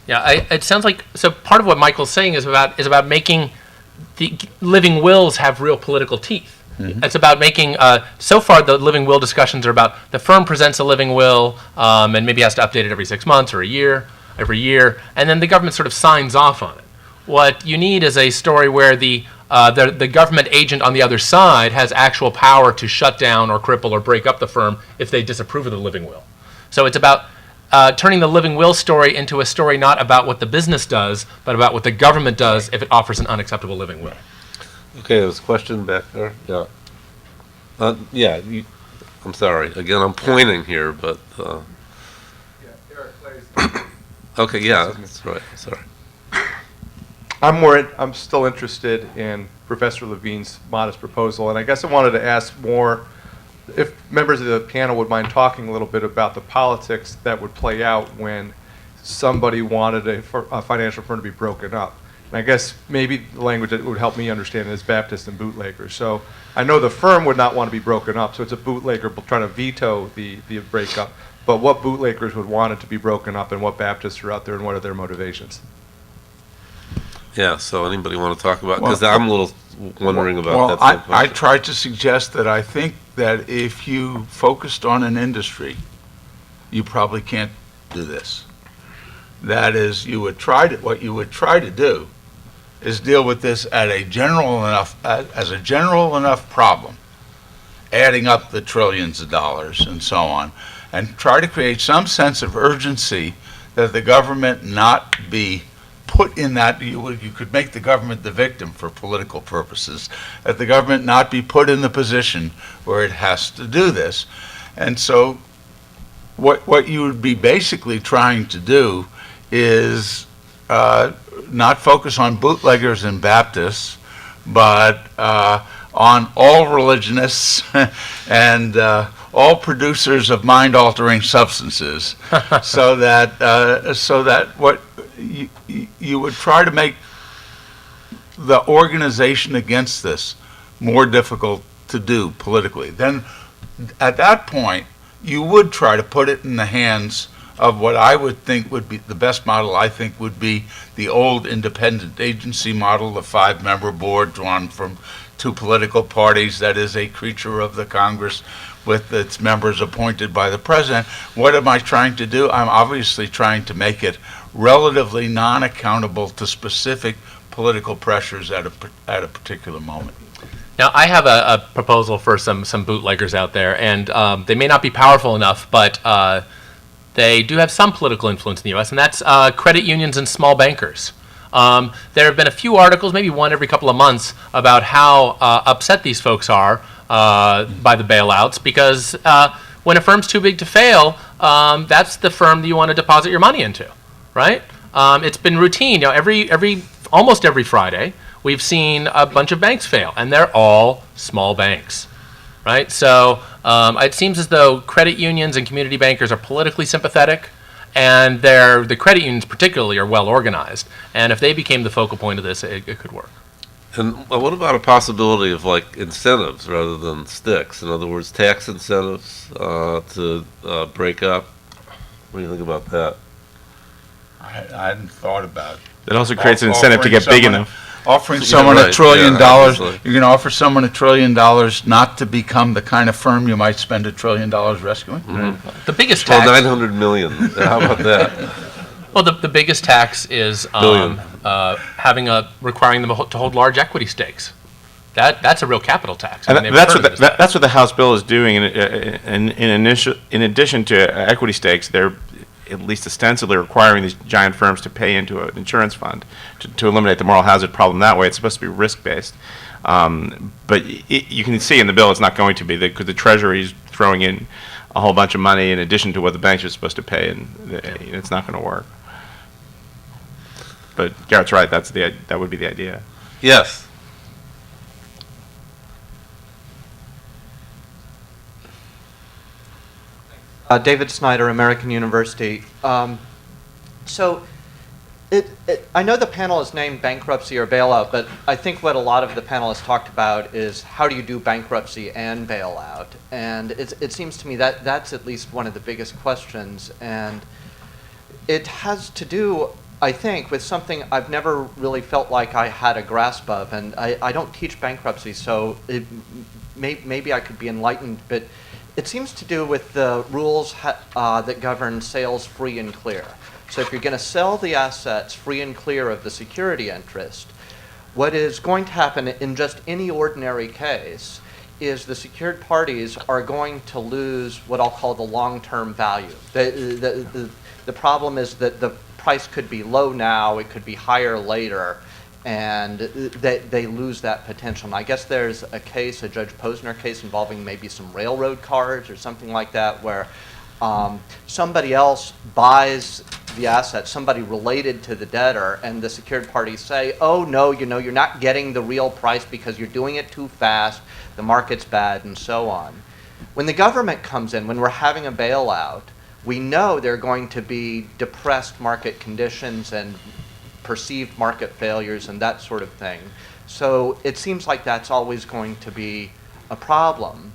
Yeah, it sounds like, so part of what Michael's saying is about making the living wills have real political teeth. Mm-hmm. It's about making, so far the living will discussions are about the firm presents a living will and maybe has to update it every 6 months or every year, and then the government sort of signs off on it. What you need is a story where the government agent on the other side has actual power to shut down or cripple or break up the firm if they disapprove of the living will. So it's about turning the living will story into a story not about what the business does, but about what the government does if it offers an unacceptable living will. Okay, there's a question back there. Yeah. I'm sorry. Again, I'm pointing here, but. Okay, yeah, that's right. Sorry. I'm still interested in Professor Levine's modest proposal, and I guess I wanted to ask more if members of the panel would mind talking a little bit about the politics that would play out when somebody wanted a financial firm to be broken up. And I guess maybe the language that would help me understand is Baptists and bootleggers. So I know the firm would not want to be broken up, so it's a bootlegger trying to veto the breakup. But what bootleggers would want it to be broken up, and what Baptists are out there, and what are their motivations? Yeah, so anybody want to talk about, because I'm a little wondering about that. Well, I tried to suggest that I think that if you focused on an industry, you probably can't do this. That is, what you would try to do is deal with this at a general enough, as a general enough problem, adding up the trillions of dollars and so on, and try to create some sense of urgency that the government not be put in that, you could make the government the victim for political purposes, that the government not be put in the position where it has to do this. And so what you would be basically trying to do is not focus on bootleggers and Baptists, but on all religionists and all producers of mind-altering substances, so that what you would try to make the organization against this more difficult to do politically. Then at that point, you would try to put it in the hands of what I would think would be the best model. I think would be the old independent agency model, the 5-member board drawn from 2 political parties, that is a creature of the Congress with its members appointed by the president. What am I trying to do? I'm obviously trying to make it relatively non-accountable to specific political pressures at a particular moment. Now, I have a proposal for some bootleggers out there, and they may not be powerful enough, but they do have some political influence in the U.S., and that's credit unions and small bankers. There have been a few articles, maybe one every couple of months, about how upset these folks are by the bailouts, because when a firm's too big to fail, that's the firm that you want to deposit your money into, right? It's been routine. Almost every Friday, we've seen a bunch of banks fail, and they're all small banks, right? So it seems as though credit unions and community bankers are politically sympathetic, and the credit unions particularly are well organized. And if they became the focal point of this, it could work. And what about a possibility of like incentives rather than sticks? In other words, tax incentives to break up? What do you think about that? I hadn't thought about it. It also creates an incentive to get big enough. Offering someone $1 trillion, you're going to offer someone $1 trillion not to become the kind of firm you might spend $1 trillion rescuing? Mm-hmm. The biggest well, tax... 900 million. How about that? Well, the biggest tax is requiring them to hold large equity stakes. That's a real capital tax. And that's what the House bill is doing. In addition to equity stakes, they're at least ostensibly requiring these giant firms to pay into an insurance fund to eliminate the moral hazard problem that way. It's supposed to be risk-based. But you can see in the bill it's not going to be, because the Treasury is throwing in a whole bunch of money in addition to what the banks are supposed to pay, and it's not going to work. But Garett's right, that would be the idea. Yes. David Snyder, American University. So I know the panel is named Bankruptcy or Bailout, but I think what a lot of the panelists talked about is how do you do bankruptcy and bailout? And it seems to me that's at least one of the biggest questions. And it has to do I think, with something I've never really felt like I had a grasp of, and I don't teach bankruptcy, so maybe I could be enlightened, but it seems to do with the rules that govern sales free and clear. So if you're going to sell the assets free and clear of the security interest, what is going to happen in just any ordinary case is the secured parties are going to lose what I'll call the long-term value. The problem is that the price could be low now, it could be higher later, and they lose that potential. And I guess there's a case, a Judge Posner case involving maybe some railroad cars or something like that, where somebody else buys the asset, somebody related to the debtor, and the secured parties say, oh no, you're not getting the real price because you're doing it too fast, the market's bad, and so on. When the government comes in, when we're having a bailout, we know there are going to be depressed market conditions and perceived market failures and that sort of thing. So it seems like that's always going to be a problem.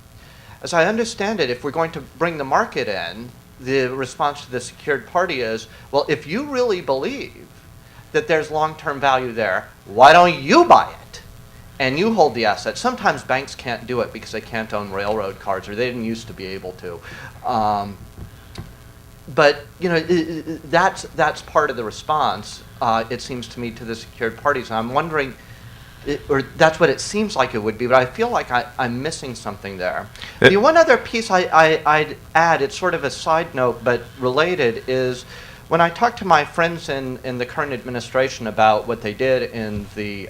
As I understand it, if we're going to bring the market in, the response to the secured party is, well, if you really believe that there's long-term value there, why don't you buy it? And you hold the asset. Sometimes banks can't do it because they can't own railroad cars, or they didn't used to be able to. But that's part of the response, it seems to me, to the secured parties. And I'm wondering, or that's what it seems like it would be, but I feel like I'm missing something there. The one other piece I'd add, it's sort of a side note but related, is when I talk to my friends in the current administration about what they did in the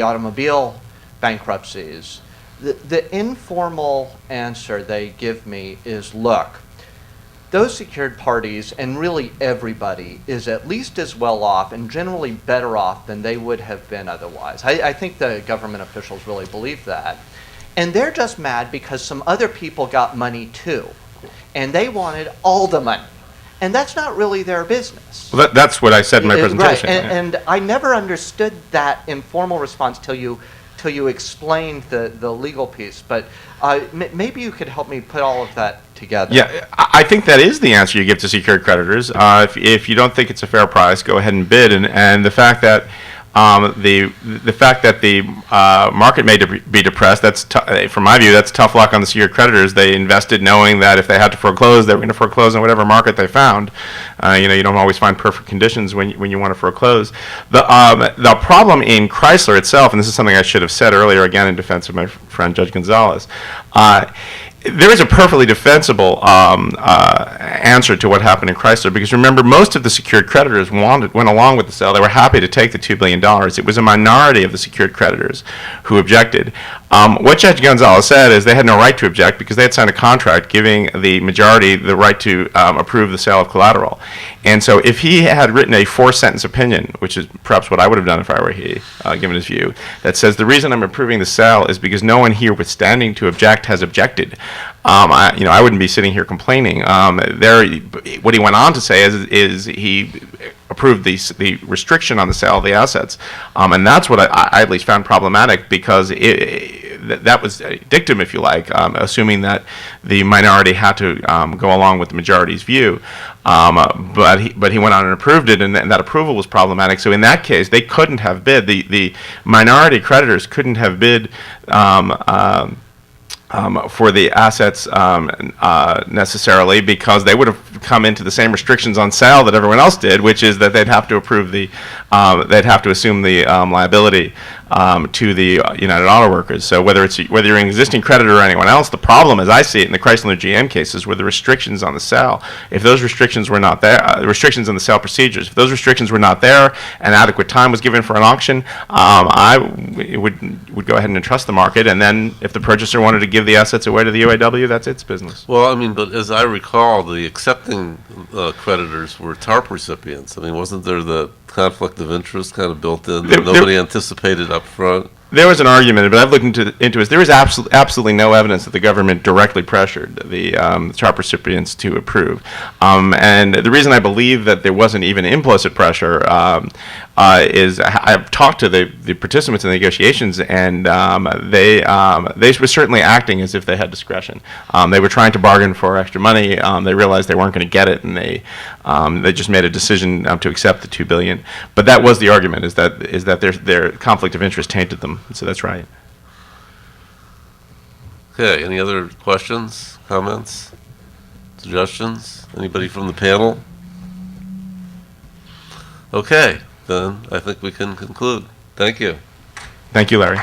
automobile bankruptcies, the informal answer they give me is, look, those secured parties, and really everybody, is at least as well off and generally better off than they would have been otherwise. I think the government officials really believe that. And they're just mad because some other people got money too. And they wanted all the money. And that's not really their business. Well, that's what I said in my presentation. Right. And I never understood that informal response till you explained the legal piece. But maybe you could help me put all of that together. Yeah, I think that is the answer you give to secured creditors. If you don't think it's a fair price, go ahead and bid. And the fact that the market may be depressed, from my view, that's tough luck on the secured creditors. They invested knowing that if they had to foreclose, they were going to foreclose on whatever market they found. You don't always find perfect conditions when you want to foreclose. The problem in Chrysler itself, and this is something I should have said earlier, again in defense of my friend Judge Gonzalez, there is a perfectly defensible answer to what happened in Chrysler, because remember, most of the secured creditors went along with the sale. They were happy to take the $2 billion. It was a minority of the secured creditors who objected. What Judge Gonzalez said is they had no right to object because they had signed a contract giving the majority the right to approve the sale of collateral. And so if he had written a 4-sentence opinion, which is perhaps what I would have done if I were he, given his view, that says the reason I'm approving the sale is because no one here withstanding to object has objected, I wouldn't be sitting here complaining. What he went on to say is he approved the restriction on the sale of the assets, and that's what I at least found problematic, because that was a dictum, if you like, assuming that the minority had to go along with the majority's view. But he went on and approved it, and that approval was problematic. So in that case, they couldn't have bid. The minority creditors couldn't have bid for the assets necessarily, because they would have come into the same restrictions on sale that everyone else did, which is that they'd have to approve they'd have to assume the liability to the United Auto Workers. So whether you're an existing creditor or anyone else, the problem, as I see it in the Chrysler and GM cases, were the restrictions on the sale. If those restrictions were not there, the restrictions on the sale procedures, if those restrictions were not there and adequate time was given for an auction, I would go ahead and entrust the market, and then if the purchaser wanted to give the assets away to the UAW, that's its business. Well, but as I recall, the accepting creditors were TARP recipients. Wasn't there the conflict of interest kind of built in that nobody anticipated up front? There was an argument, but I've looked into it. There is absolutely no evidence that the government directly pressured the TARP recipients to approve. And the reason I believe that there wasn't even implicit pressure is I've talked to the participants in the negotiations, and they were certainly acting as if they had discretion. They were trying to bargain for extra money. They realized they weren't going to get it, and they just made a decision to accept the $2 billion. But that was the argument: is that their conflict of interest tainted them. So that's right. Okay, any other questions, comments, suggestions? Anybody from the panel? Okay, then I think we can conclude. Thank you. Thank you, Larry.